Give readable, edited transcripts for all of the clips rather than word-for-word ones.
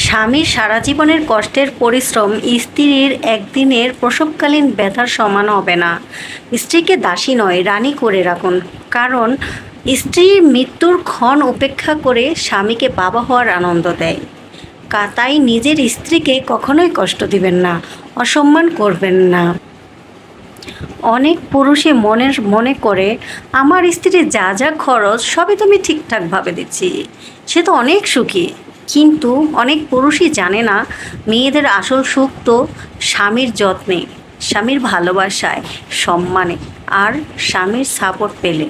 স্বামীর সারা জীবনের কষ্টের পরিশ্রম স্ত্রীর একদিনের প্রসবকালীন ব্যথার সমান হবে না। স্ত্রীকে দাসী নয়, রানী করে রাখুন। কারণ স্ত্রীর মৃত্যুর ক্ষণ উপেক্ষা করে স্বামীকে বাবা হওয়ার আনন্দ দেয়। তাই নিজের স্ত্রীকে কখনোই কষ্ট দিবেন না, অসম্মান করবেন না। অনেক পুরুষই মনে করে আমার স্ত্রীর যা যা খরচ সবই তো আমি ঠিকঠাকভাবে দিচ্ছি, সে তো অনেক সুখী। কিন্তু অনেক পুরুষই জানে না মেয়েদের আসল সুখ তো স্বামীর যত্নে, স্বামীর ভালোবাসায়, সম্মানে আর স্বামীর সাপোর্ট পেলে।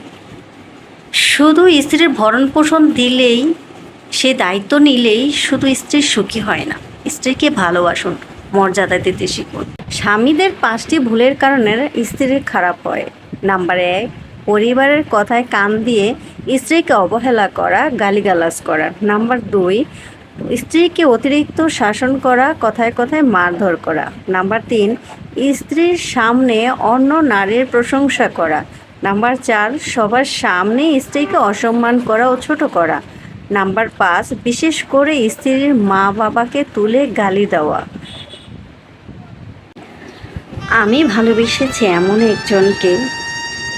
শুধু স্ত্রীর ভরণ পোষণ দিলেই, সে দায়িত্ব নিলেই শুধু স্ত্রীর সুখী হয় না। স্ত্রীকে ভালোবাসুন, মর্যাদা দিতে শিখুন। স্বামীদের 5টি ভুলের কারণে স্ত্রীর খারাপ হয়। নাম্বার 1, পরিবারের কথায় কান দিয়ে স্ত্রীকে অবহেলা করা, গালিগালাজ করা। নাম্বার 2, স্ত্রীকে অতিরিক্ত শাসন করা, কথায় কথায় মারধর করা। নাম্বার 3, স্ত্রীর সামনে অন্য নারীর প্রশংসা করা। নাম্বার 4, সবার সামনে স্ত্রীকে অসম্মান করা ও ছোট করা। নাম্বার 5, বিশেষ করে স্ত্রীর মা বাবাকে তুলে গালি দেওয়া। আমি ভালোবেসেছি এমন একজনকে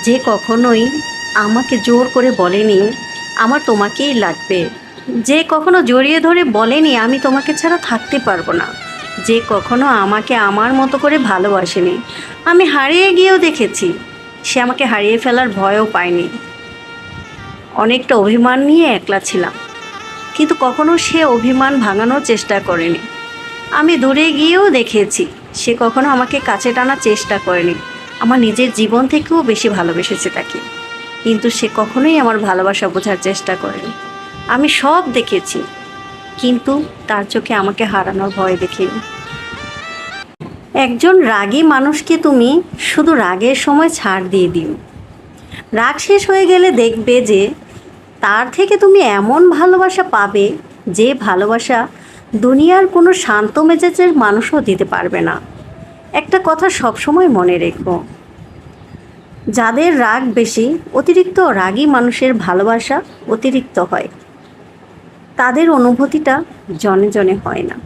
যে কখনোই আমাকে জোর করে বলেনি আমার তোমাকেই লাগবে, যে কখনো জড়িয়ে ধরে বলেনি আমি তোমাকে ছাড়া থাকতে পারবো না, যে কখনো আমাকে আমার মতো করে ভালোবাসেনি। আমি হারিয়ে গিয়েও দেখেছি সে আমাকে হারিয়ে ফেলার ভয়ও পায়নি। অনেকটা অভিমান নিয়ে একলা ছিলাম, কিন্তু কখনো সে অভিমান ভাঙানোর চেষ্টা করেনি। আমি দূরে গিয়েও দেখেছি সে কখনো আমাকে কাছে টানার চেষ্টা করেনি। আমার নিজের জীবন থেকেও বেশি ভালোবেসেছে তাকে, কিন্তু সে কখনোই আমার ভালোবাসা বোঝার চেষ্টা করেনি। আমি সব দেখেছি, কিন্তু তার চোখে আমাকে হারানোর ভয় দেখিনি। একজন রাগী মানুষকে তুমি শুধু রাগের সময় ছাড় দিয়ে দিও, রাগ শেষ হয়ে গেলে দেখবে যে তার থেকে তুমি এমন ভালোবাসা পাবে যে ভালোবাসা দুনিয়ার কোনো শান্ত মেজাজের মানুষও দিতে পারবে না। একটা কথা সবসময় মনে রেখো, যাদের রাগ বেশি, অতিরিক্ত রাগী মানুষের ভালোবাসা অতিরিক্ত হয়, তাদের অনুভূতিটা জনে জনে হয় না।